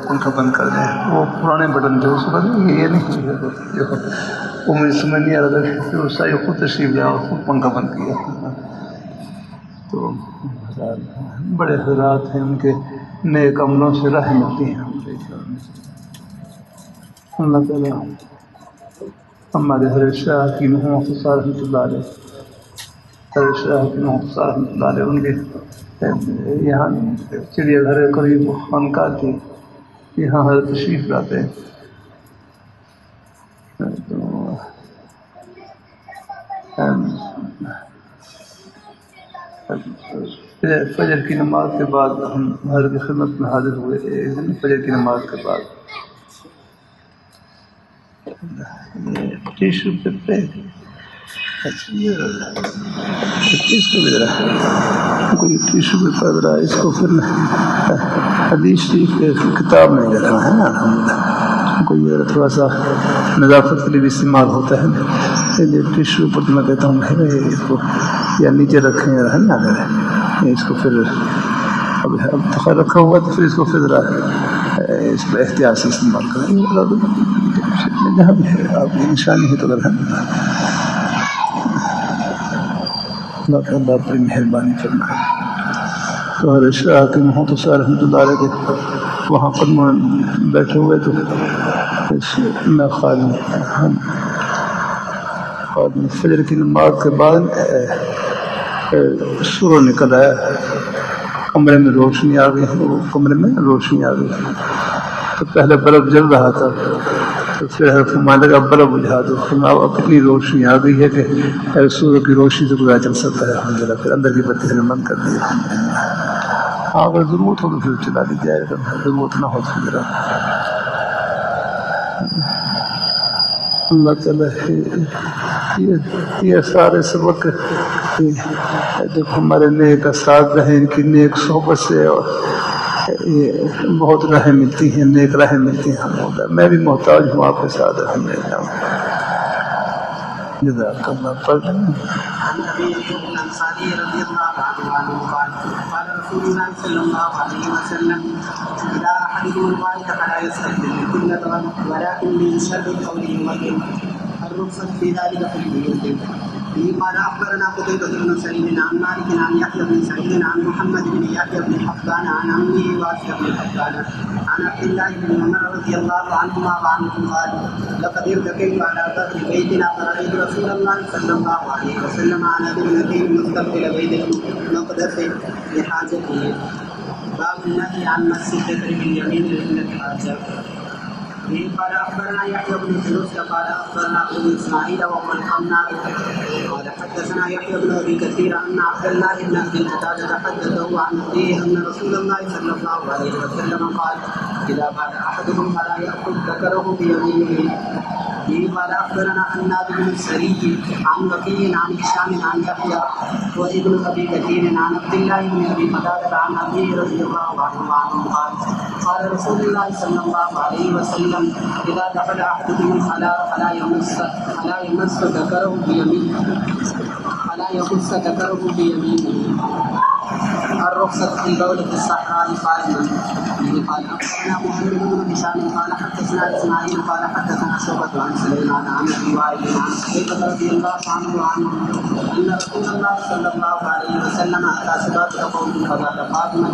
پنکھا بند کر دیں. وہ پرانے بٹن تھے اس وقت یہ نہیں جو وہ مجھے سمجھ نہیں آ رہا تھا کہ وہ ساری خود تشریف لیا اور خود پنکھا بند کیا. تو بڑے حضرات ہیں، ان کے نیک عملوں سے راہ ملتی ہیں. اللہ تعالیٰ ہمارے حضرت شاہ کی محمد رحمۃ اللہ علیہ، حضرت شاہ کی محمد رحمۃ اللہ علیہ، ان کے یہاں چڑیا گھر قریب خانقاہ تھی، یہاں حضرت تشریف لاتے ہیں. فجر کی نماز کے بعد ہم حضرت کی خدمت میں حاضر ہوئے. ایک دن فجر کی نماز کے بعد ٹیشو پہ اس کو بھی ذرا کوئی ٹیشو پہ پڑ رہا ہے، اس کو پھر حدیث شریف کے کتاب میں رکھنا ہے نا، کوئی تھوڑا سا نظافت کے لیے بھی استعمال ہوتا ہے. ٹیشو پر میں کہتا ہوں اس کو یا نیچے رکھیں ہے نا، اس کو پھر اب تخیر رکھا ہوا تو پھر اس کو پھر ذرا اس پہ احتیاط سے استعمال کریں. جہاں بھی ہے آپ کی نشانی ہے تو اگر اللہ تعالیٰ اپنی مہربانی فرمائے. تو حضرت شاہ کے محمد رحمۃ اللہ علیہ کے وہاں پر بیٹھے ہوئے تو میں فجر کی نماز کے بعد سورج نکل آیا، کمرے میں روشنی آ گئی. کمرے میں روشنی آ گئی تو پہلے بلب جل رہا تھا تو پھر فرمانے لگا بلب بجھا دو. اب اتنی روشنی آ گئی ہے کہ سورج کی روشنی سے گزارا چل سکتا ہے. الحمدللہ پھر اندر کی بتی نے بند کر دی. ہاں اگر ضرورت ہو تو پھر چلا دی جائے گا، ضرورت نہ ہو تو ذرا اللہ تعالیٰ یہ سارے سبق دیکھو ہمارے نیک اساتذہ رہیں، ان کی نیک صحبت سے اور یہ بہت راہیں ملتی ہیں، نیک راہیں ملتی ہیں. میں بھی محتاج ہوں آپ کے ساتھ الحمدللہ. جزاک اللہ. پڑھ لیں. الرخصة في ذلك في البيوت. قال أخبرنا قتيبة بن سعيد عن مالك عن يحيى بن سعيد عن محمد بن يحيى بن حبان عن عمه واسع بن حبان عن عبد الله بن عمر رضي الله عنهما وعنه قال لقد ارتكبت على ظهر بيتنا فرأيت رسول الله صلى الله عليه وسلم على ابنتين مستقبل بيت المقدس لحاجته. باب النهي عن مس الذكر باليمين عند الحاجة. قال أخبرنا يحيى بن فلوس قال أخبرنا أبو إسماعيل وهو الخناق قال حدثنا يحيى بن أبي كثير أن عبد الله بن أبي قتادة حدثه عن أبيه أن رسول الله صلى الله عليه وسلم قال إذا بات أحدكم فلا يأخذ ذكره بيمينه. قال أخبرنا حناد بن السري عن وكيع عن هشام عن يحيى وابن أبي كثير عن عبد الله بن أبي قتادة عن أبيه رضي الله عنه قال قال رسول الله صلى الله عليه وسلم إذا دخل أحدكم الخلاء فلا يمس ذكره بيمينه. الرخصة في البول في الصحراء قائما. قال أخبرنا محمد بن هشام قال حدثنا إسماعيل قال حدثنا شعبة عن سليمان عن أبي وائل عن حذيفة رضي الله عنه أن رسول الله صلى الله عليه وسلم أتى سباطة قوم فبات قائما.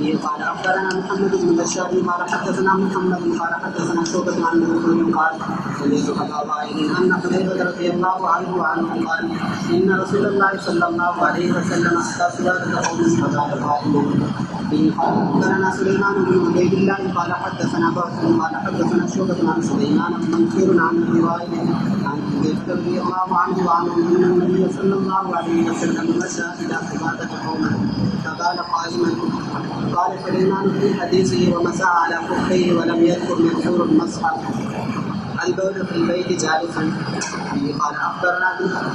قال أخبرنا محمد بن بشار قال حدثنا محمد قال حدثنا شعبة عن مسلم قال سمعت أبا وائل أن حذيفة رضي الله عنه قال إن رسول الله صلى الله عليه وسلم أتى سباطة قوم فبات قائما. قال أخبرنا سليمان بن عبيد الله قال حدثنا بكر قال حدثنا شعبة عن سليمان بن منصور عن أبي وائل عن حذيفة رضي الله عنه أن النبي صلى الله عليه وسلم مشى إلى سباطة قوم فقال قائما. قال سليمان في حديثه ومسح على خفيه ولم يذكر منثور المسح. البول في البيت جالسا. قال أخبرنا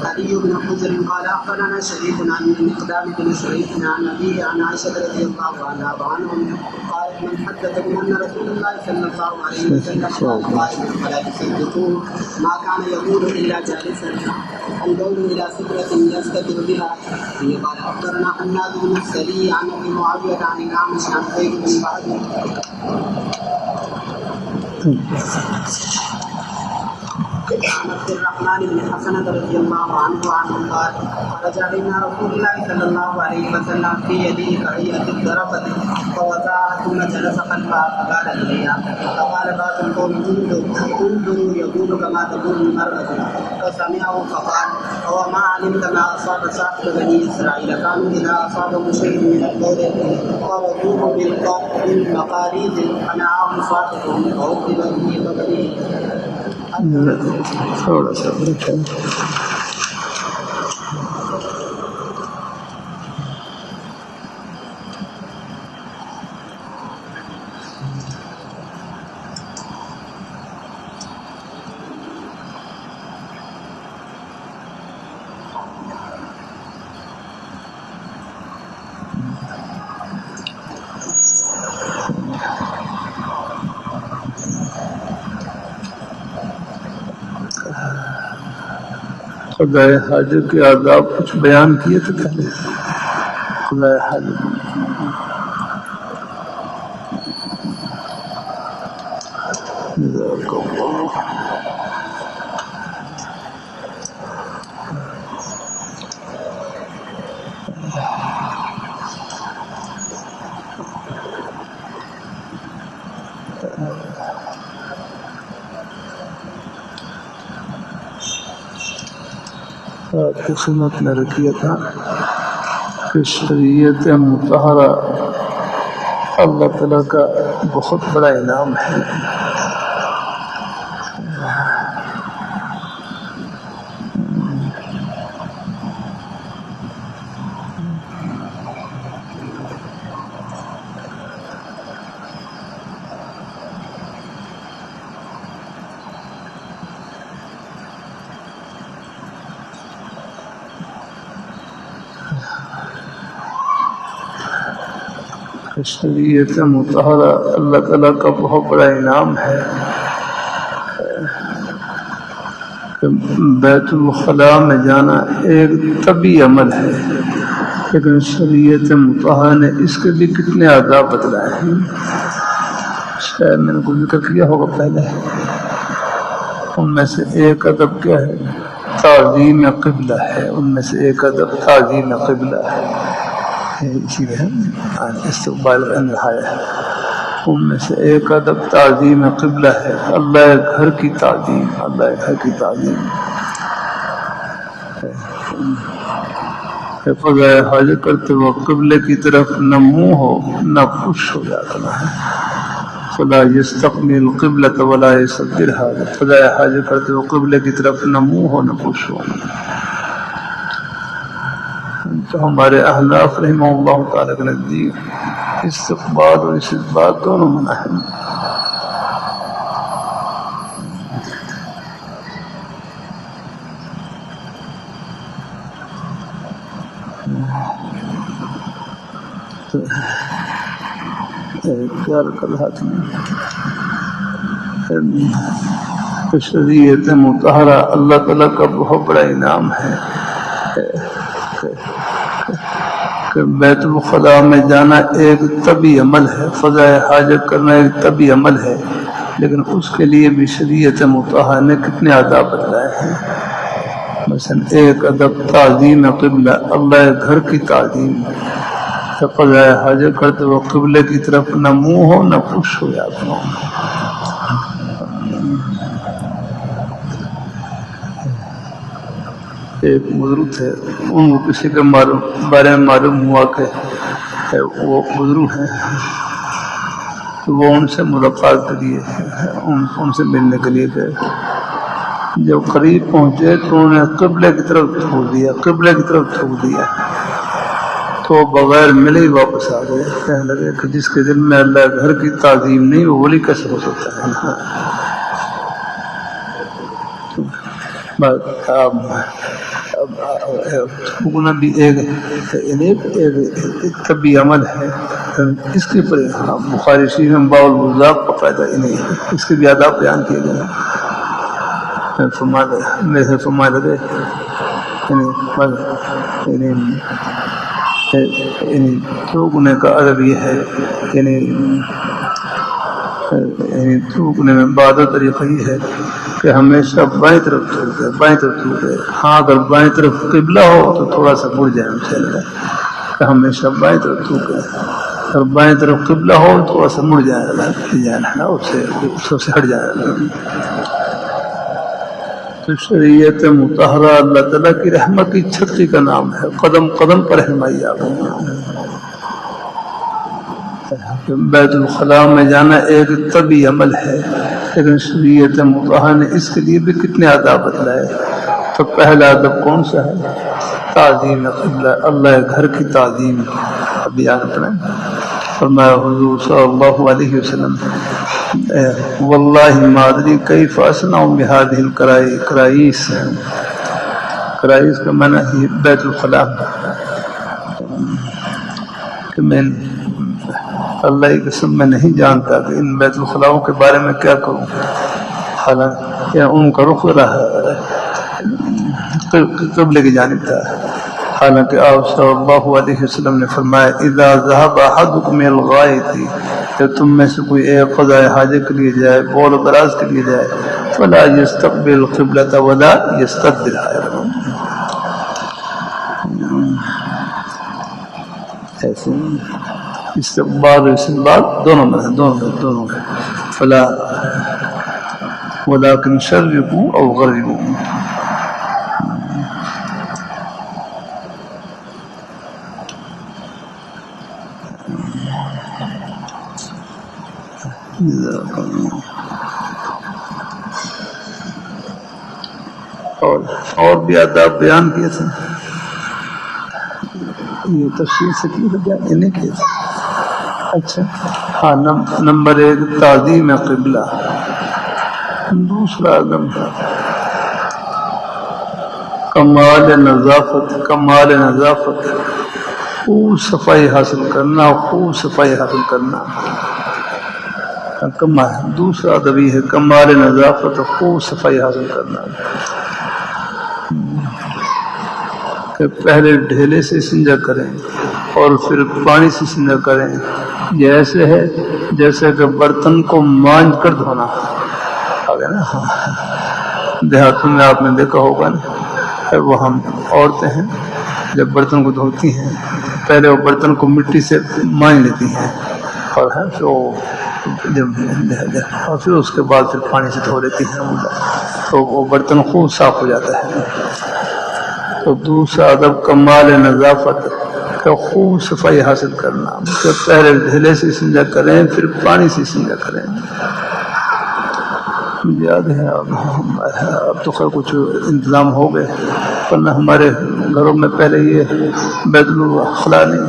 علي بن حجر قال أخبرنا شريك عن المقدام بن شريك عن أبيه عن عائشة رضي الله عنها وعنهم قالت من حدثكم أن رسول الله صلى الله عليه وسلم قال قائما فلا تصدقوه ما كان يقول إلا جالسا القول إلى سدرة يستتر بها. قال أخبرنا حناد بن السري عن أبي معاوية عن الأعمش عن زيد بن بعد عن عبد الرحمن بن حسنة رضي الله عنه قال خرج علينا رسول الله صلى الله عليه وسلم في يده كهيئة الضربة فوضعها ثم جلس خلفها فقال إليها فقال بعض القوم انظروا يقول كما تقول المرأة فسمعه فقال هو ما علمت ما أصاب صاحب بني إسرائيل كانوا إذا أصابهم شيء من القول فرضوه بالمقاريض فنعاهم صاحبهم فأخذ به ببنيه. تھوڑا سا بریک ہے. خدائے حاجت کے آداب کچھ بیان کیے تھے پہلے. خدائے حاجت کی سنت نے رکھیا تھا کہ شریعت مطہرہ اللہ تعالیٰ کا بہت بڑا انعام ہے. شریعت مطہرہ اللہ تعالیٰ کا بہت بڑا انعام ہے کہ بیت الخلاء میں جانا ایک طبی عمل ہے، لیکن شریعت مطہرہ نے اس کے لیے کتنے آداب بتلائے ہیں. شاید میں نے کو ذکر کیا ہوگا پہلے. ان میں سے ایک ادب کیا ہے؟ تعظیم قبلہ ہے. ان میں سے ایک ادب تعظیم قبلہ ہے. اسی میں استقبال ہے. ان میں سے ایک ادب تعظیم قبلہ ہے. اللہ گھر کی تعظیم، اللہ گھر کی تعظیم. فضائے حاجت کرتے وقت قبلے کی طرف نہ منہ ہو نہ پش ہو جاتا ہے. فلا یستقبل القبلۃ ولا یصدرها. فضائے حاجت کرتے وقت قبلے کی طرف نہ منہ ہو نہ پش ہو. تو ہمارے احناف رحمہ اللہ تعالیٰ کے نزدیک استقبال اور استدبار دونوں منع ہیں. کیا کر رہا تھا شریعت مطہرہ اللہ تعالیٰ کا بہت بڑا انعام ہے کہ بیت الخلاء میں جانا ایک طبی عمل ہے. فضائے حاجت کرنا ایک طبی عمل ہے، لیکن اس کے لیے بھی شریعت مطہرہ نے کتنے آداب بتلائے ہیں. مثلا ایک ادب تعظیم قبلہ، اللہ گھر کی تعظیم. فضائے حاجت کرتے وہ قبلے کی طرف نہ منہ ہو نہ پش ہو جاتا ہو. ایک بزرگ تھے، ان کو کسی کے بارے میں معلوم ہوا کہ وہ بزرگ ہیں، تو وہ ان سے ملاقات کے لیے ان سے ملنے کے لیے گئے. جب قریب پہنچے تو انہوں نے قبلے کی طرف تھوک دیا، قبلے کی طرف تھوک دیا. تو بغیر ملے ہی واپس آ گئے. کہنے لگے کہ جس کے دل میں اللہ گھر کی تعظیم نہیں وہ ولی کیسے ہو سکتا ہے. تھوکنا بھی ایک طبی عمل ہے. اس کے پر بخاری شریف میں باب الوضاء کا فائدہ اس کے بھی آداب بیان کیے گئے ہیں. فرما لگے یعنی تھوکنے کا ادب یہ ہے، یعنی تھوکنے میں بعد طریقہ یہ ہے کہ ہمیشہ بائیں طرف تھوکے. ہاں اگر بائیں طرف قبلہ ہو تو تھوڑا سا مڑ جائے کہ ہمیشہ بائیں طرف تھوکے. اگر بائیں طرف قبلہ ہو تو تھوڑا سا مڑ جائے اس سے ہٹ جائے. تو شریعت مطہرہ اللہ تعالیٰ کی رحمت کی چھتری کا نام ہے. قدم قدم پر رہنمائی آ گئی. بیت الخلاء میں جانا ایک طبی عمل ہے، لیکن شریعت مطہرہ نے اس کے لیے بھی کتنے آداب بتلائے. تو پہلا ادب کون سا ہے؟ تعظیم قبلہ، اللہ گھر کی تعظیم. بیان کریں فرمایا حضور صلی اللہ علیہ وسلم، واللہ ما ادری کیف اصنع بهذه الکرائیس. کرائیس کا معنی ہے بیت الخلاء، کہ میں اللہ کی قسم میں نہیں جانتا کہ ان بیت الخلاؤں کے بارے میں کیا کروں. حالانکہ ان کا رخ رہا قبلے کی جانب تھا. حالانکہ آپ صلی اللہ علیہ وسلم نے فرمایا اذا ذهب احدكم الى الغائط، جب تم میں سے کوئی ایک قضاء حاجت کے لیے جائے، بول و براز کے لیے جائے، فلا يستقبل القبلة ولا يستدبرها. ایسے استقبال و استقبال دونوں فلا ولكن شرقوا او غربوا. اور بھی آداب بیان کیے تھے، یہ تفصیل سے بیان کیے تھے. اچھا ہاں، نمبر 1 تعظیم قبلہ. دوسرا ادب کمال نظافت. خوب صفائی حاصل کرنا. دوسرا ادب یہ ہے کمال نظافت، خوب صفائی حاصل کرنا. کہ پہلے ڈھیلے سے استنجا کریں اور پھر پانی سے استنجا کریں. یہ ایسے ہے جیسے کہ برتن کو مانج کر دھونا. آگے نا دیہاتوں میں آپ نے دیکھا ہوگا نا، وہ ہم عورتیں ہیں جب برتن کو دھوتی ہیں پہلے وہ برتن کو مٹی سے مانج لیتی ہیں اور پھر اس کے بعد پھر پانی سے دھو لیتی ہیں، تو وہ برتن خوب صاف ہو جاتا ہے. تو دوسرا ادب کمال نظافت کا خوب صفائی حاصل کرنا. پہلے ڈھیلے سے استنجا کریں پھر پانی سے استنجا کریں. یاد ہے اب تو خیر کچھ انتظام ہو گئے، ورنہ ہمارے گھروں میں پہلے یہ بیت الخلاء نہیں.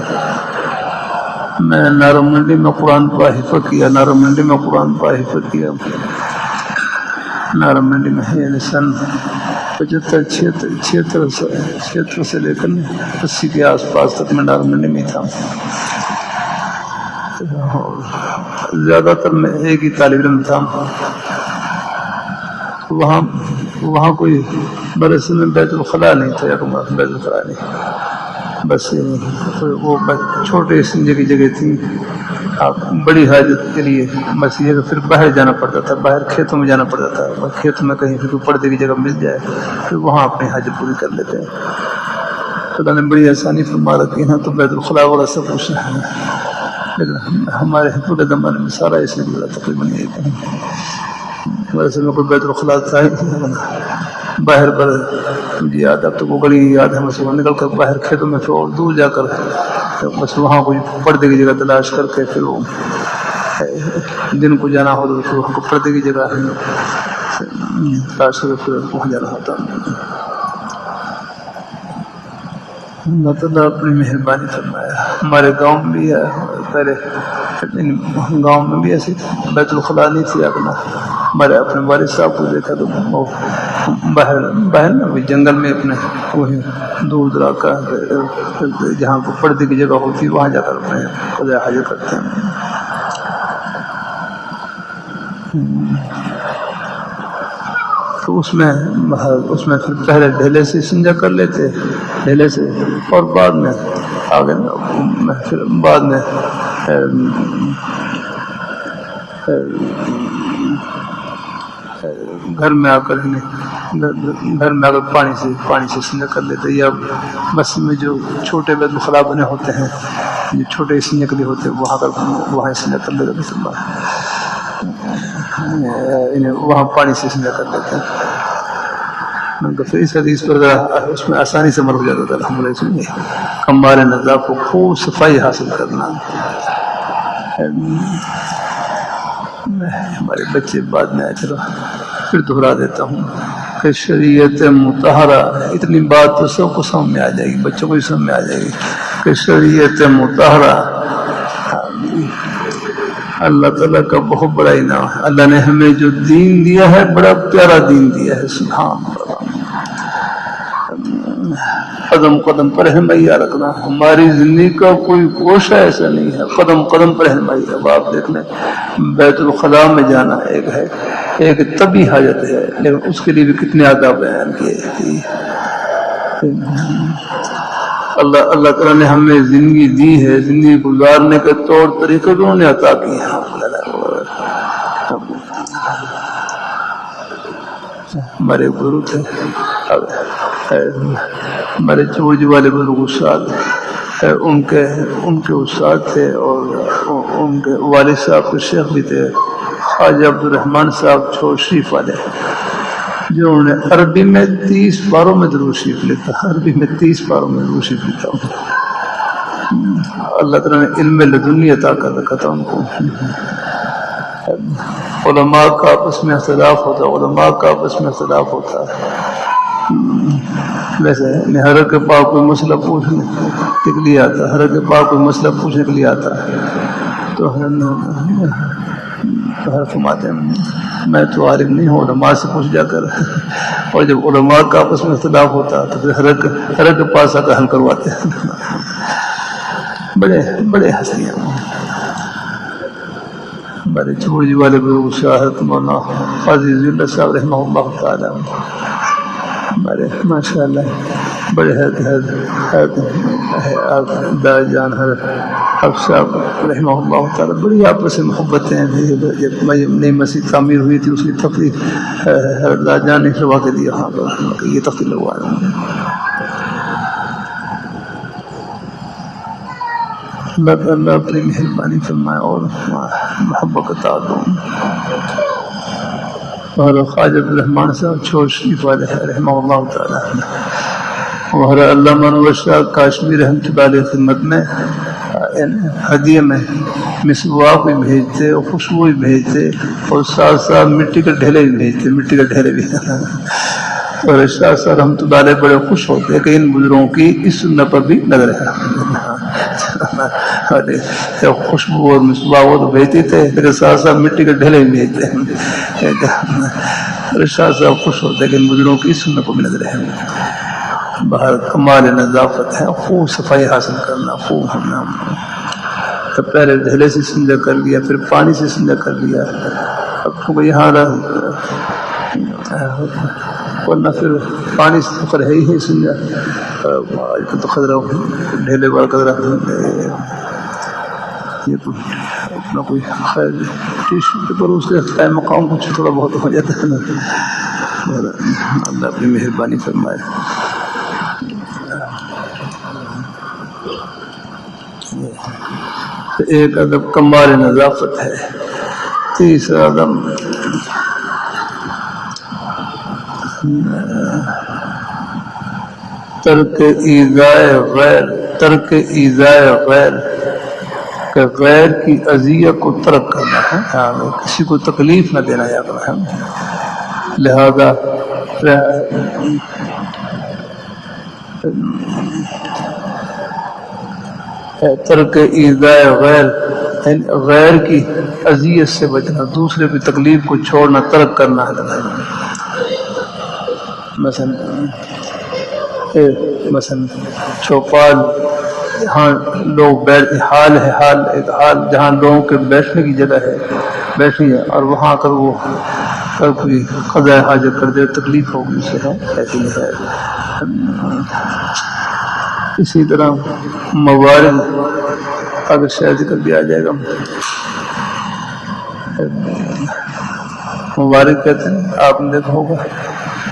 میں نارو منڈی میں قرآن پاک حفظ کیا. نارو منڈی میں یعنی سن 75-76 سے لے کر 80 کے آس پاس تک میں نارو منڈی میں تھا. زیادہ تر میں ایک ہی طالب علم تھا. وہاں کوئی برس میں بیت الخلاء نہیں تھا. بیت الخلاء نہیں، بس وہ چھوٹے سنجے کی جگہ تھی. بڑی حاجت کے لیے بس یہ پھر باہر جانا پڑتا تھا، باہر کھیتوں میں جانا پڑتا تھا. کھیتوں میں کہیں پھر پردے کی جگہ مل جائے پھر وہاں اپنی حاجت پوری کر لیتے ہیں. خدا نے بڑی آسانی فرما رکھی ہے. تو بیت الخلاء والا سب کچھ ہے، لیکن ہمارے پورے زمانے میں سارا اس لیے تقریباً یہ کہیں ویسے میں کوئی بیت الخلاء تھا ہی باہر پر. مجھے یاد اب تو وہ گلی یاد ہے، میں نکل کر باہر کھیتوں میں پھر اور دور جا کر بس وہاں کوئی پردے کی جگہ تلاش کر کے پھر وہ دن کو جانا ہو تو پھر وہاں کو پردے کی جگہ تلاش کر کے پھر پہنچ جانا ہوتا. اللہ تعالیٰ اپنی مہربانی فرمایا. ہمارے گاؤں میں بھی ہے پہلے گاؤں میں بھی ایسے بیت الخلا نہیں تھی اپنا. ہمارے اپنے والد صاحب کو دیکھا تو وہ باہر نا وہی جنگل میں اپنے وہی دور دراز کا جہاں پردے کی جگہ ہوتی وہاں جا کر اپنے قضاء حاجت کرتے ہیں. تو اس میں پھر پہلے ڈھیلے سے استنجا کر لیتے ڈھیلے سے، اور بعد میں آگے پھر بعد میں گھر میں آ کر پانی سے استنجا کر لیتے، یا مسجد میں جو چھوٹے بیت الخلا بنے ہوتے ہیں جو چھوٹے استنجا کے لیے ہوتے ہیں وہاں استنجا کر لیتے، وہاں پانی سے استنجا کر لیتے ہیں. پھر اس حدیث پر اس میں آسانی سے عمل ہو جاتا تھا الحمدللہ. اس میں کمال نظافت کو خوب صفائی حاصل کرنا. ہمارے بچے بعد میں آئے، چلو پھر دہرا دیتا ہوں کہ شریعت مطہرہ، اتنی بات تو سب کو سمجھ میں آ جائے گی، بچوں کو بھی سمجھ میں آ جائے گی کہ شریعت مطہرہ اللہ تعالیٰ کا بہت بڑا انعام ہے. اللہ نے ہمیں جو دین دیا ہے بڑا پیارا دین دیا ہے. سبحان اللہ. قدم قدم پر رہنمائی رکھنا، ہماری زندگی کا کوئی گوشہ ایسا نہیں ہے، قدم قدم پر رہنمائی. اب آپ دیکھ لیں بیت الخلاء میں جانا ایک ہے، ایک طبی حاجت ہے، لیکن اس کے لیے بھی کتنے آداب بیان کیے. اللہ تعالیٰ نے ہمیں زندگی دی ہے، زندگی گزارنے کے طور طریقے بھی انہوں نے عطا کیے ہیں. ہمارے گرو تھے، ہمارے چوج والے بزرگ استاد ان کے استاد تھے، اور ان کے والد صاحب کے شیخ بھی تھے خواجہ عبدالرحمن صاحب چھوڑ شریف والے، جو انہوں نے عربی میں 30 پاروں میں درود شریف لکھا. عربی میں 30 پاروں میں درود شریف لکھا. اللہ تعالیٰ نے علم لدنی عطا کر رکھا تھا ان کو. علماء کا آپس میں اختلاف ہوتا ویسے ہر کے پاس کوئی مسئلہ پوچھنے کے لیے آتا، تو فرماتے ہیں میں تو عالم نہیں ہوں، علماء سے پوچھ جا کر. اور جب علماء کا آپس میں اختلاف ہوتا تو پھر ہر کے پاس آ کر حل کرواتے ہیں. بڑے ہستیاں ہمارے چھوڑی والے بزرگ شاہد مولانا قاضی ضیاء اللہ صاحب رحمہ اللہ تعالیٰ، ہمارے ماشاء اللہ بڑے جان حق صاحب رحمہ اللہ تعالیٰ، بڑی آپس میں محبتیں. جب نئی مسجد تعمیر ہوئی تھی اس کی تفریح جان نے کروا کے دیا، ہاں یہ تفریح لگوایا. اللہ اپنی مہربانی فرمائے اور محبت عطا دوں. اور خواجہ عبدالرحمن صاحب چھوڑ شریف والے رحمہ اللہ تعالیٰ، اور علامہ انور شاہ کاشمیری رحمۃ اللہ علیہ خدمت میں ہدیے میں مسواک بھی بھیجتے اور خوشبو بھی بھیجتے، اور ساتھ ساتھ مٹی کے ڈھیلے بھی بھیجتے. اور شاہ صاحب رحمۃ اللہ علیہ بڑے خوش ہوتے کہ ان بزرگوں کی اس سنت پر بھی نظر ہے. خوشبو اور مسواک وہ تو بھیجتے تھے، لیکن ساتھ ساتھ مٹی کے ڈھیلے بھی بھیجتے. شاہ صاحب خوش ہوتے کہ ان بزرگوں کی اس سنت پر بھی نظر ہے. باہر کمال نظافت ہے، خوب صفائی حاصل کرنا، خوب ہونا. تو پہلے ڈھیلے سے استنجا کر لیا، پھر پانی سے استنجا کر لیا. اب تو یہاں ورنہ پھر پانی سے فر ہے ہی استنجا. تو خطرہ ڈھیلے والا خطرہ یہ تو اپنا کوئی خیر ٹیشو پر اس کے قائم مقام کچھ تھوڑا بہت ہو جاتا ہے نا. اللہ اپنی مہربانی فرمائے. ایک ادب کمال نظافت ہے. تیسرا ادب ترک ایذائے غیر، کہ غیر کی اذیت کو ترک کرنا ہے، کسی کو تکلیف نہ دینا یا ہے. لہذا ترک ایذائے غیر غیر کی اذیت سے بچنا، دوسرے کی تکلیف کو چھوڑنا، ترک کرنا ہے۔ مثلا چوپال، جہاں لوگ حال جہاں لوگوں کے بیٹھنے کی جگہ ہے، بیٹھنی ہے، اور وہاں اگر وہ کوئی قضاء حاجت کر دے تکلیف ہوگی اسے، ہے ایسی نہیں ہے۔ اسی طرح موارد اگر شاید ذکر بھی آ جائے گا، موارد کہتے ہیں، آپ نے دیکھا ہوگا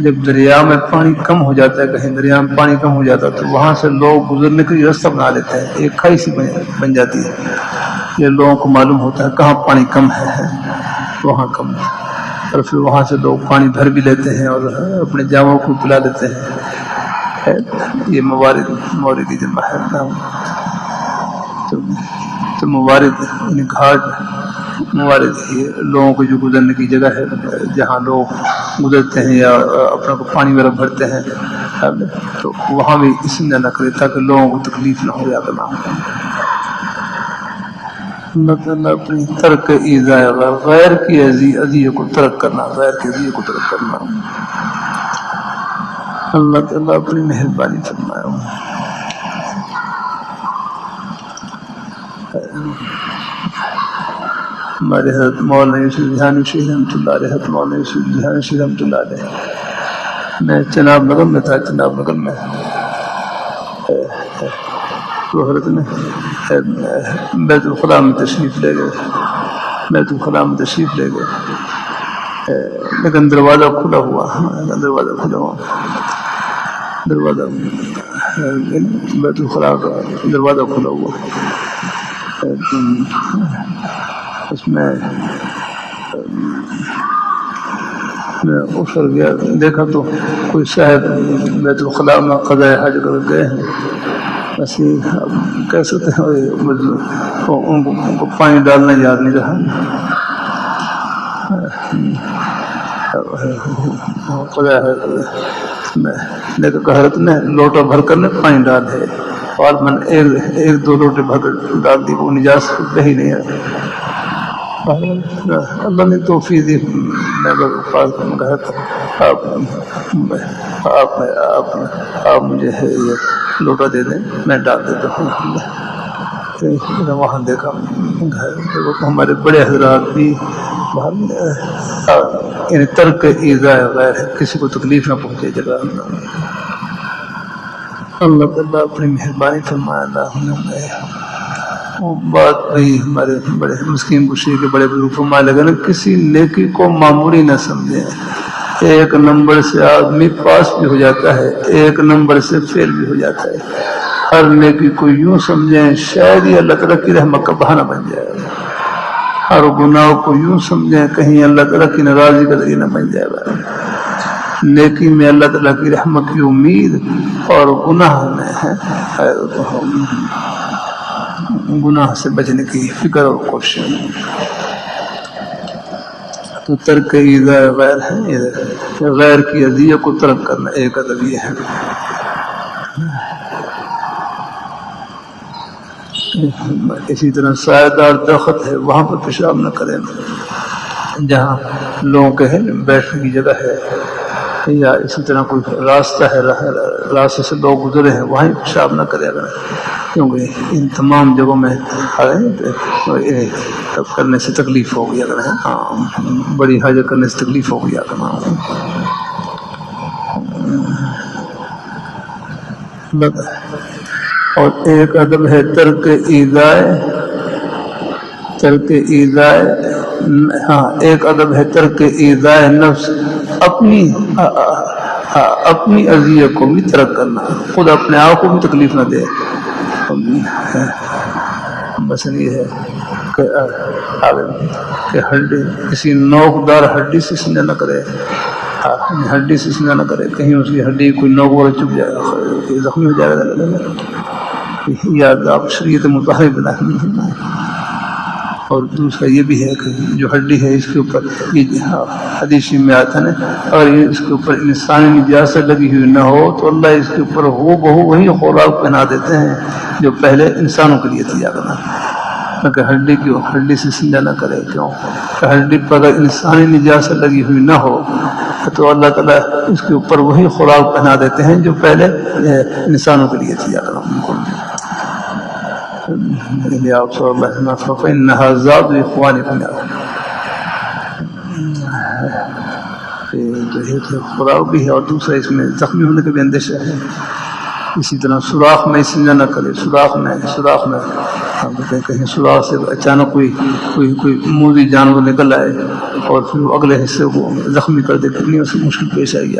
جب دریا میں پانی کم ہو جاتا ہے، کہیں دریا میں پانی کم ہو جاتا ہے تو وہاں سے لوگ گزرنے کے لیے راستہ بنا لیتے ہیں، ایک کھائی سی بن جاتی ہے۔ یہ لوگوں کو معلوم ہوتا ہے کہاں پانی کم ہے، وہاں کم ہے، اور پھر وہاں سے لوگ پانی بھر بھی لیتے ہیں اور اپنے جانوروں کو پلا لیتے ہیں۔ یہ مورد کی جمع ہے۔ تو موارد یعنی گھاٹ، موارد یہ لوگوں کو جو گزرنے کی جگہ ہے، جہاں لوگ گزرتے ہیں یا اپنا کو پانی وغیرہ بھرتے ہیں، تو وہاں بھی اس میں نہ کرے تاکہ لوگوں کو تکلیف نہ ہو یا نہ ہو۔ اللہ تعالیٰ اپنی ترک ایذاء غیر کی اذیت کو ترک کرنا، غیر کی اذیت کو ترک کرنا، اللہ تعالیٰ اپنی مہربانی فرمائے۔ ہمارے حضرت مولانا یوسف جہانی شیخ رحمۃ اللہ علیہ، حضرت مولانا یوسف جہانی شیخ رحمۃ اللہ علیہ، میں چناب نگر میں تھا، چناب نگر میں تو حضرت نے بیت الخلاء میں تشریف لے گئے، بیت الخلاء میں تشریف لے گئے، لیکن دروازہ کھلا ہوا، دروازہ بیت الخلاء کا دروازہ کھلا ہوا، اس میں افر گیا، دیکھا تو کوئی صاحب بیت الخلاء میں قضاء حاجت کر گئے ہیں، ایسے کیسے ان کو پانی ڈالنا یاد نہیں رہا، لیکن حضرت نے لوٹا بھر کر نے پانی ڈال ہے، اور میں نے ایک دو لوٹے بھر کر ڈال دی، وہ نجاست رہی نہیں ہے۔ اللہ نے توفیق دی، میں کہا تھا آپ مجھے یہ لوٹا دے دیں، میں ڈال دیتا ہوں۔ وہاں دیکھا ہمارے بڑے حضرات بھی یعنی ترک ایذاء غیر ہے، کسی کو تکلیف نہ پہنچے جگہ۔ اللہ تعالیٰ اپنی مہربانی فرمائے۔ اللہ وہ بات وہی ہمارے بڑے مسکین بشری کے بڑے بزرگ فرمائے لگے نا، کسی نیکی کو معمولی نہ سمجھیں، ایک نمبر سے آدمی پاس بھی ہو جاتا ہے، ایک نمبر سے فیل بھی ہو جاتا ہے۔ ہر نیکی کو یوں سمجھیں شاید ہی اللہ تعالیٰ کی رحمت کا بہانہ بن جائے گا، ہر گناہ کو یوں سمجھیں کہیں اللہ تعالیٰ کی ناراضی کا ذریعہ نہ بن جائے گا۔ نیکی میں اللہ تعالیٰ کی رحمت کی امید، اور گناہ میں ہے گناہ سے بچنے کی فکر اور کوشش۔ تو ترک ایذاء غیر ہے، غیر کی اذیت کو ترک کرنا ایک ادب یہ ہے۔ اسی طرح سایہ دار درخت ہے، وہاں پر پیشاب نہ کریں، جہاں لوگوں کے بیٹھنے کی جگہ ہے، یا اسی طرح کوئی راستہ ہے، راستے سے لوگ گزرے ہیں، وہیں پیشاب نہ کرے، کیونکہ ان تمام جگہوں میں کرنے سے تکلیف ہوگی، اگر بڑی حاجت کرنے سے تکلیف ہوگی۔ اور ایک ادب ہے ترک ایذاء، ایک ادب ہے ترک ایذاء نفس، اپنی اذیت کو بھی ترک کرنا، خود اپنے آپ کو بھی تکلیف نہ دے۔ مثلا یہ ہے کہ ہڈی کسی نوکدار ہڈی سے سنجا نہ کرے، ہڈی سے سنجا نہ کرے، کہیں اس کی ہڈی کوئی نوک وغیرہ چپ جائے گا، زخمی ہو جائے گا، یاد آپ شریعت مطابق بنا۔ اور دوسرا یہ بھی ہے کہ جو ہڈی ہے اس کے اوپر حدیث میں آتا ہے، اگر اس کے اوپر انسانی نجاست لگی ہوئی نہ ہو تو اللہ اس کے اوپر ہو بہو وہی خوراک پہنا دیتے ہیں جو پہلے انسانوں کے لیے تھی۔ کہ ہڈی سے سجدہ نہ کرے. کیوں کہ ہڈی پر اگر انسانی نجاست لگی ہوئی نہ ہو تو اللہ تعالیٰ اس کے اوپر وہی خوراک پہنا دیتے ہیں جو پہلے انسانوں کے لیے تھی. آپ صلی اللہ علیہ وسلم فإنها ذات إخوانكم. تو خوراک بھی ہے اور دوسرا اس میں زخمی ہونے کا بھی اندیشہ ہے. اسی طرح سوراخ میں سجدہ نہ کرے. سوراخ میں کہیں سوراخ سے اچانک کوئی موذی جانور نکل آئے اور پھر وہ اگلے حصے کو زخمی کر دے. کتنی اس مشکل پیش آئی.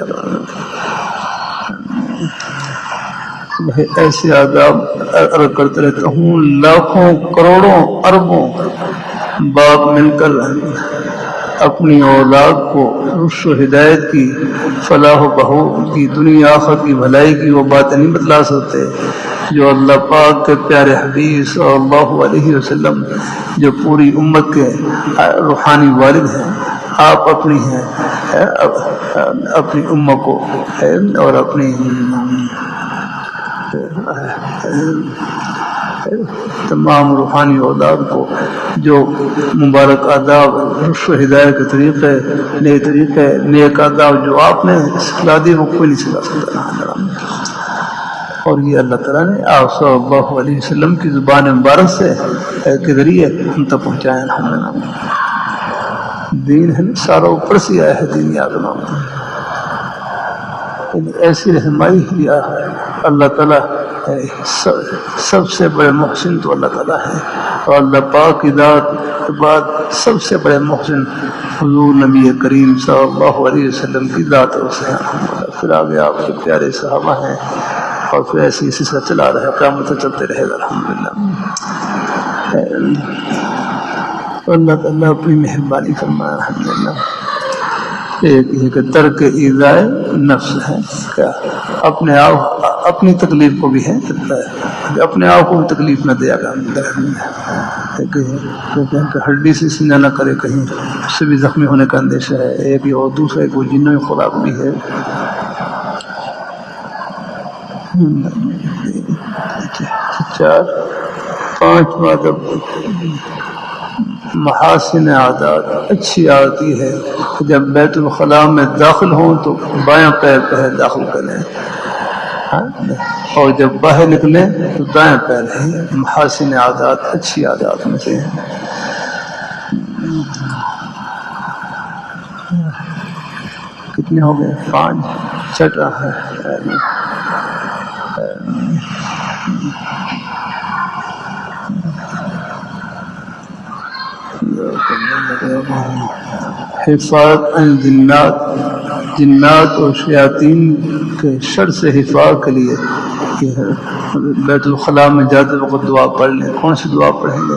ایسے آداب عرض کرتے رہتا ہوں. لاکھوں کروڑوں اربوں باپ مل کر اپنی اولاد کو رشد و ہدایت کی فلاح و بہو کی دنیا آخرت کی بھلائی کی وہ باتیں نہیں بتلا سکتے جو اللہ پاک کے پیارے حبیب صلی اللہ علیہ وسلم جو پوری امت کے روحانی والد ہیں. آپ اپنی ہیں اپنی امت کو اور اپنی تمام روحانی اولاد کو جو مبارک آداب رشد و ہدایت کے طریقے نئے طریقے نیک آداب جو آپ نے سکھلا دی وہ کوئی نہیں سکھلا سکتا. اور یہ اللہ تعالیٰ نے آپ صلی اللہ علیہ وسلم کی زبان مبارک سے کے ذریعے ہم تک پہنچائے. الحمدللہ دین ہے سارا اوپر سے آیا ہے. دین یاد نام ایسی رہنمائی کیا اللہ تعالیٰ. سب سے بڑے محسن تو اللہ تعالیٰ ہے اور اللہ پاک کی ذات کے بعد سب سے بڑے محسن حضور نبی کریم صلی اللہ علیہ وسلم کی ذات سے ہیں. پھر آگے آپ کے پیارے صحابہ ہیں اور پھر ایسے اسی سے چلا رہے قیامت تک چلتے رہے گا. الحمدللہ اللہ تعالیٰ اپنی مہربانی فرمائے. الحمدللہ ایک یہ کہ ترک ایذائے نفس ہے. کیا اپنے آپ اپنی تکلیف کو بھی ہے اپنے آپ کو بھی تکلیف نہ دیا گا. ہڈی سے سجدہ نہ کرے. کہیں اس سے بھی زخمی ہونے کا اندیشہ ہے. ایک اور دوسرا ایک وہ جنوں کی خوراک بھی ہے. پانچواں محاسن عادات اچھی آتی ہے. جب بیت الخلاء میں داخل ہوں تو بایاں پیر پہلے داخل کریں اور جب باہر نکلیں تو دائیں پیر ہیں. محاسن عادات اچھی عادات میں سے ہیں. کتنے ہو گئے؟ 5 چٹ رہا ہے. حفاظت عن جنات اور شیاطین کے شر سے حفاظت کے لیے بیت الخلاء میں جاتے وقت دعا پڑھ لیں. کون سی دعا پڑھیں گے؟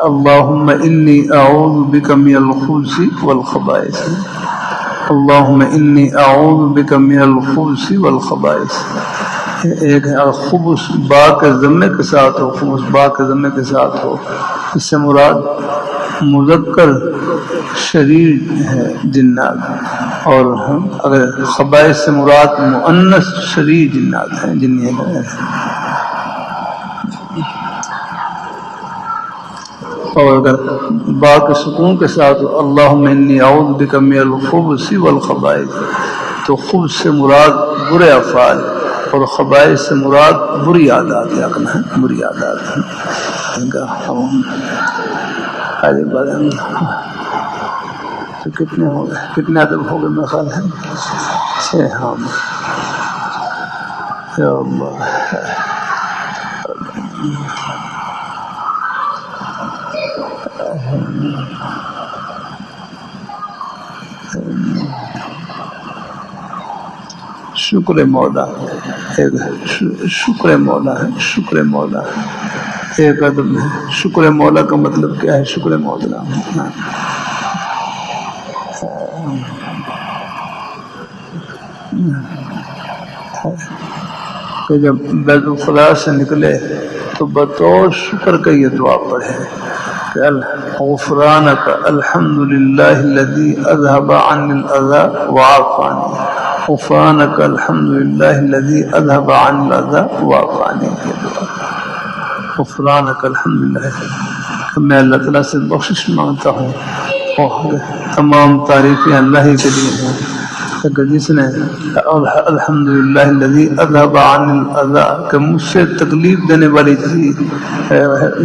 اللہم انی اعوذ بک من الخبث والخبائث. اللہم انی اعوذ بک من الخبث والخبائث. ایک ہے الخبث با کے ضمے کے ساتھ ہو. خبث با کے ضمے کے ساتھ ہو. اس سے مراد مذکر شریر ہے جنات اور اگر خبائث سے مراد مؤنث شریر جنات ہیں جنی ہے. اور اگر با کے سکون کے ساتھ اللہم انی اعوذ بک من الخبث والخبائث تو خبث سے مراد برے افعال اور خبائث سے مراد بری عادات یا کہنا ہے بری عادات ہیں. تو کتنے ہو گئے؟ کتنے ادب ہو گئے؟ میرا خیال ہے 6. ہاں یا اللہ شکر مولا. شکر مولا ہے. شکر مولا ایک ادب ہے. شکر مولا کا مطلب کیا ہے؟ شکر مولا کہ جب بیت الخلاء سے نکلے تو بطور شکر کا یہ دعا پڑھے کہ غفرانک الحمدللہ الذی اذهب عنی الاذى وعافانی. غفرانک الحمدللہ الذی اذهب عنی الاذى وعافانی. یہ دعا غفرانک الحمدللہ کہ میں اللہ تعالیٰ سے بخشش مانگتا ہوں اور تمام تعریفیں اللہ ہی کے لیے ہیں کہ جس نے الحمدللہ الذی اذهب عن الاذى کہ مجھ سے تکلیف دینے والی چیز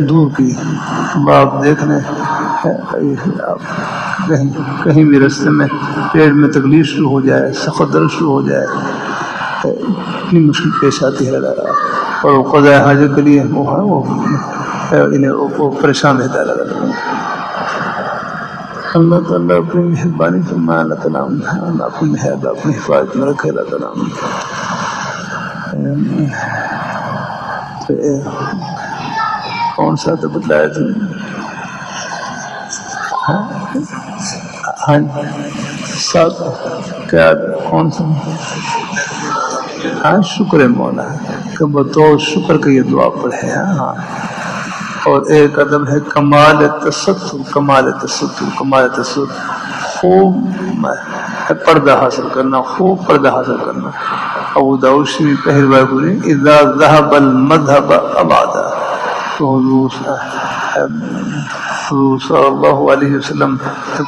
دور کی. آپ دیکھ لیں کہیں بھی راستے میں پیٹ میں تکلیف شروع ہو جائے, سخت درد شروع ہو جائے, اتنی مشکل پیش آتی ہے اور وہ قضاء حاجت کے لیے وہ پریشان رہتا ہے. اللہ تعالیٰ اپنی مہربانی فرمائے, اللہ تعالیٰ اپنی مہربانی اپنی حفاظت میں رکھے. اللہ تعالیٰ کون سا تو بتلایا تم نے؟ ہاں ساتھ کیا کون سا؟ ہاں شکر مولا کہ بطور شکر کا یہ دعا پڑھے. ہاں اور ایک ادب ہے کمال تستر, کمال تستر, کمال تستر خوب پردہ حاصل کرنا, خوب پردہ حاصل کرنا. ابو داؤد شریف پہلی بار بولے اذا ذهب المذهب ابعدا, تو حضور صلی اللہ علیہ وسلم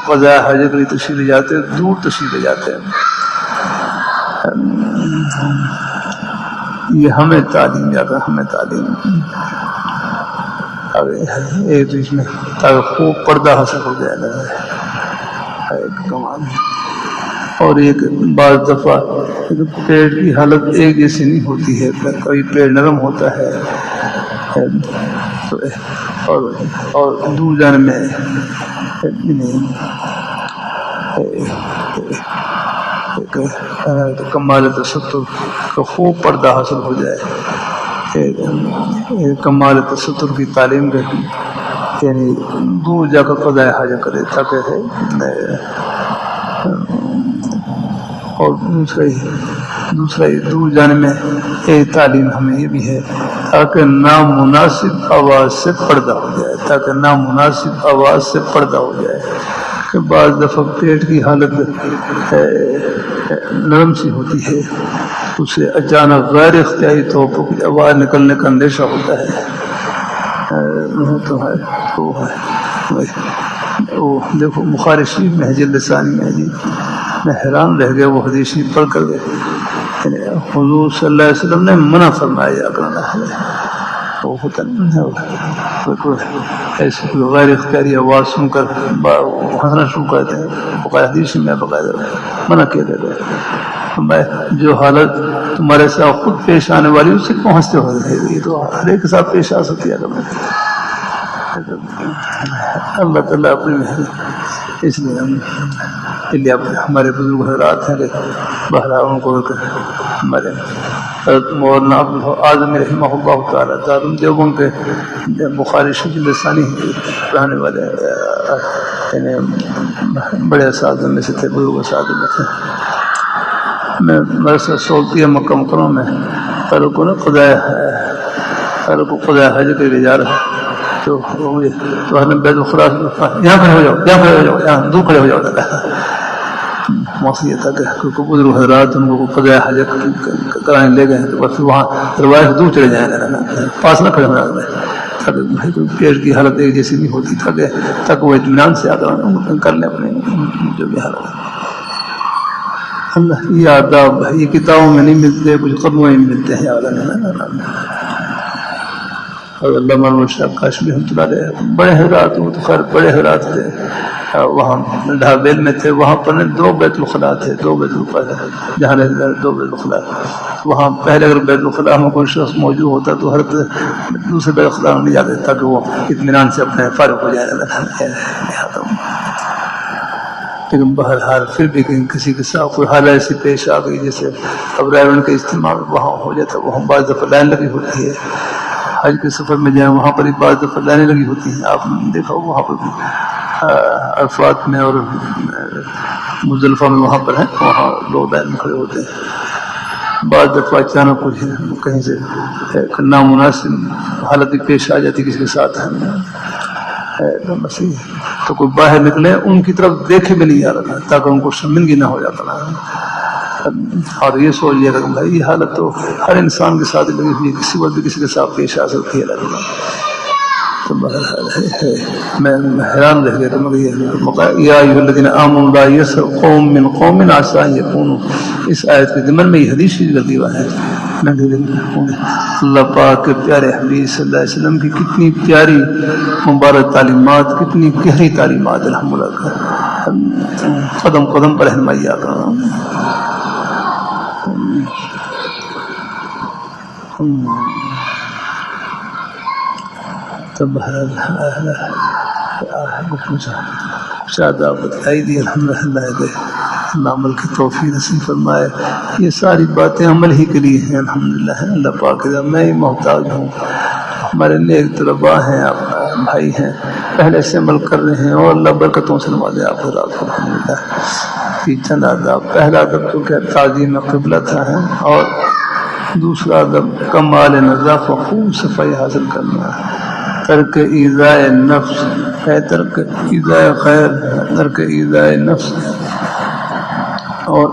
قضاء حاجت کے لیے تشریف لے جاتے, دور تشریف لے جاتے ہیں. یہ ہمیں تعلیم جاتا, ہمیں تعلیم ایک اس میں تاکہ خوب پردہ حاصل ہو جائے ایک کمال. اور ایک بعض دفعہ پیٹ کی حالت ایک جیسی نہیں ہوتی ہے, کبھی پیٹ نرم ہوتا ہے اور دور جانے میں کمال تستر کا خوب پردہ حاصل ہو جائے. کمال تستر کی تعلیم رہتی, یعنی دور جا کر قضاء حاجت کرے تاکہ اور دوسرا دور جانے میں ایک تعلیم ہمیں یہ بھی ہے تاکہ نامناسب آواز سے پردہ ہو جائے, تاکہ نامناسب آواز سے پردہ ہو جائے. کہ بعض دفعہ پیٹ کی حالت نرم سی ہوتی ہے, اسے اچانک غیر اختیاری طور پر کچھ آواز نکلنے کا اندیشہ ہوتا ہے. وہ دیکھو بخاری شریف میں جلد ثانی میں جی میں حیران رہ گیا وہ حدیث شریف پڑھ کر گئے. حضور صلی اللہ علیہ وسلم نے منع فرمایا کرنا ہے, وہ ہوتا نہیں ایسے کوئی غیر اختیاری آواز سن کر ہنسنا شروع کرتے ہیں. بقایا حدیث میں باقاعدہ منع کیا گیا ہے جو حالت تمہارے ساتھ خود پیش آنے والی اس سے پہنچتے ہو رہے, یہ تو ہر ایک کے ساتھ پیش آ سکتی ہے. اللہ تعالیٰ اپنی اس لیے ہمارے بزرگ حضرات ہیں کہ بہرحال ان کو ہمارے مولانا عبدالعظم رحمہ اللہ تعالیٰ دارالعلوم دیوبند کے بخاری شریف لسانی پڑھانے والے بڑے اساتذہ میں سے تھے, بزرگ اساتذہ میں تھے. میں مدرسہ سولتیہ مکہ مکرمہ میں تعلق کو قضاء حاجت کے لیے جا رہا ہے تو ہمیں بیت الخلاء یہاں کھڑے ہو جاؤ, یہاں کھڑے ہو جاؤ, یہاں دور کھڑے ہو جاؤ. موسیقی تھا کہ بزرگ حضرات ان کو قضاء حاجت کرانے لے گئے تو بس وہاں دروازے سے دور چلے جائیں, پاس نہ کھڑے ہونا تاکہ بھائی کوئی پیٹ کی حالت ایک جیسی نہیں ہوتی تاکہ وہ اطمینان سے آ کر لیں اپنے جو بھی حالت ہے. اللہ یہ آداب یہ کتابوں میں نہیں ملتے, کچھ قدموں میں ملتے ہیں. اور اللہ مولانا شاہ کاشمی رحمۃ اللہ علیہ بڑے حضرات, وہ تو خیر بڑے حضرات تھے, وہاں ڈھابیل میں تھے. وہاں پر 2 بیت الخلاء تھے, 2 بیت الخلاء جہاں 2 بیت الخلاء. وہاں پہلے اگر بیت الخلاء میں کوئی شخص موجود ہوتا تو ہر دوسرے بیت الخلاء میں نہیں جاتے تاکہ وہ اطمینان سے اپنے فارغ ہو جائے. لیکن بہرحال پھر بھی کسی کے ساتھ کوئی حالت ایسی پیش آ گئی جیسے اب ریون کا اجتماع وہاں ہو جاتا, وہاں بعض دفعہ لائن لگی ہوتی ہے. حج کے سفر میں جائیں وہاں پر بعض دفعہ لائنیں لگی ہوتی ہیں. آپ نے دیکھا وہاں پر عرفات میں اور مزدلفہ میں وہاں پر ہیں, وہاں لوگ لائن میں کھڑے ہوتے ہیں. بعض دفعہ اچانک کچھ کہیں سے نامناسب حالت پیش آ جاتی کسی کے ساتھ مسیح تو کوئی باہر نکلے ان کی طرف دیکھے بھی نہیں جا رہا تاکہ ان کو شرمندگی نہ ہو جاتا نا. اور یہ سوچ لیا کہ بھائی یہ حالت تو ہر انسان کے ساتھ لگی ہوئی, کسی وقت بھی کسی کے ساتھ پیش آ سکتی ہے. بہرحال ہے میں حیران رہ گیا کہ مگر یا ایھا الذین آمنوا لا یسخر قوم من قوم عسى ان یکونوا، اس آیت کے ضمن میں یہ حدیث شریف لگی ہوا ہے. اللہ پاک کے پیارے حبیب صلی اللہ علیہ وسلم کی کتنی پیاری مبارک تعلیمات، کتنی گہری تعلیمات، الحمدللہ قدم قدم پر رہنمائی آقا. تب کچھ آداب بتائی دی الحمدللہ، اللہ عمل کی توفیق نصیب فرمائے. یہ ساری باتیں عمل ہی کے لیے ہیں الحمدللہ. اللہ پاک میں ہی محتاج ہوں، ہمارے نیک طلباء ہیں، آپ بھائی ہیں، پہلے سے عمل کر رہے ہیں اور اللہ برکتوں سے نوازے آپ حضرات کو الحمدللہ. یہ چند آداب، پہلا ادب تو کیا تعظیم قبلہ تھا ہے، اور دوسرا ادب کمال نظافت و خوب صفائی حاصل کرنا، ترک ایذاء نفس ہے، ترک ایذاء خیر، ترک ایذاء نفس، اور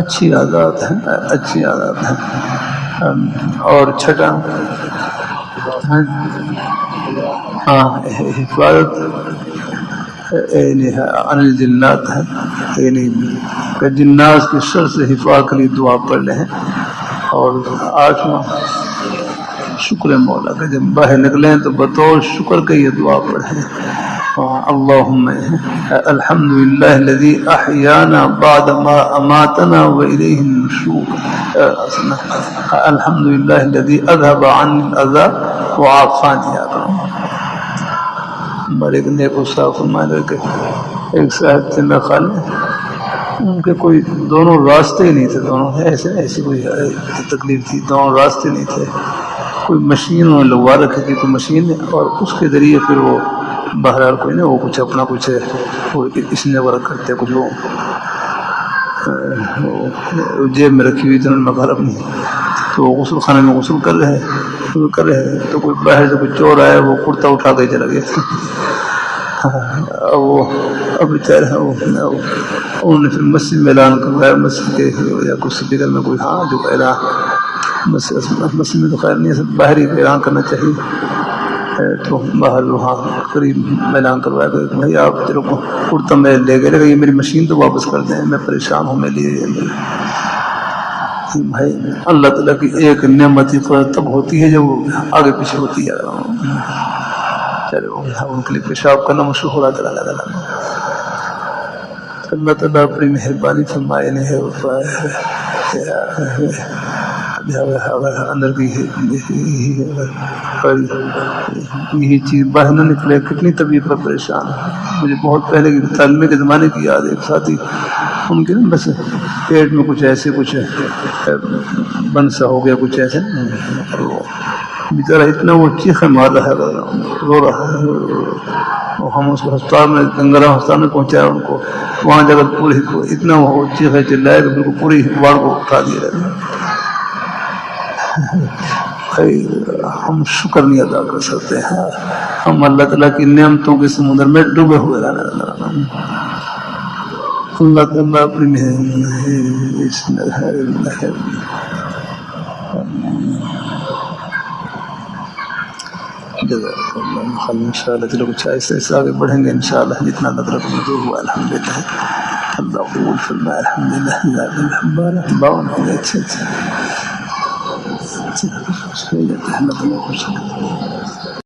اچھی عادات ہیں، اچھی عادات ہیں. اور چھٹا حفاظت عن الجنات ہے، یعنی کہ جنات کے شر سے حفاظت کے لیے دعا پڑھ لیں. اور آٹھواں شکر مولا کا، جب باہر نکلیں تو بطور شکر کا یہ دعا پڑھیں. اللہم الحمدللہ الذی احیانا بعد ما اماتنا والیہ النشور، الحمدللہ الذی اذهب عنی الاذی وعافانی. ہمارے ایک نیک استاد فرمانے لگے، ایک صاحب تھے میں خالے، ان کے کوئی دونوں راستے ہی نہیں تھے، دونوں ایسی کوئی تکلیف تھی، دونوں راستے نہیں تھے. کوئی مشین انہوں نے لگوا رکھی تھی، کوئی مشین، اور اس کے ذریعے پھر وہ بہرحال کوئی نہیں، وہ کچھ اپنا کچھ وہ اس نے ورک کرتے، کچھ وہ جیب میں رکھی ہوئی تھی انہوں نے مغرب نہیں، تو وہ غسل خانے میں غسل کر رہے تو کوئی باہر سے کوئی چور آیا، وہ کرتا اٹھا کے چلا گیا. وہ اب بیچارے انہوں نے پھر مسجد میں اعلان کروایا، مسجد کے یا کچھ اسپیکر میں کوئی جو اعلان، مسجد میں تو خیر نہیں ہے، باہر ہی اعلان کرنا چاہیے. تو باہر وہاں قریب اعلان کروایا کہ بھائی آپ چلو کرتا میں لے گئے، لیکن یہ میری مشین تو واپس کر دیں، میں پریشان ہوں، میں لیے. بھائی اللہ تعالیٰ کی ایک نعمت تب ہوتی ہے جب وہ آگے پیچھے ہوتی ہے. چلو ان کے لیے پیشاب کرنا مشروع ہو رہا تھا. اللہ تعالیٰ اپنی مہربانی فرمائے نہیں اندر کی یہی چیز باہر نہ نکلے، کتنی طبیعت پر پریشان ہے. مجھے بہت پہلے کی تعلیم کے زمانے کی یاد ہے، ایک ساتھی ان کے نا بس پیٹ میں کچھ ایسے کچھ بند سا ہو گیا، کچھ ایسے بیچارہ اتنا وہ چیخیں مار رہا ہے، رو رہا ہے. ہم اس کو ہسپتال میں گنگرا ہسپتال میں پہنچایا، ان کو وہاں جگہ پوری اتنا وہ چیخیں چلائے کہ بالکل پوری وارڈ کو اٹھا دیا. ہم شکر نہیں ادا کر سکتے ہیں، ہم اللہ تعالیٰ کی نعمتوں کے سمندر میں ڈوبے ہوئے رہنا. اللہ تعالیٰ اپنی انشاءاللہ. چلو کچھ ایسے ایسے آگے بڑھیں گے انشاءاللہ، جتنا نظر منظور ہوا الحمدللہ. اللہ قبول فرمائے الحمدللہ. 52 اچھا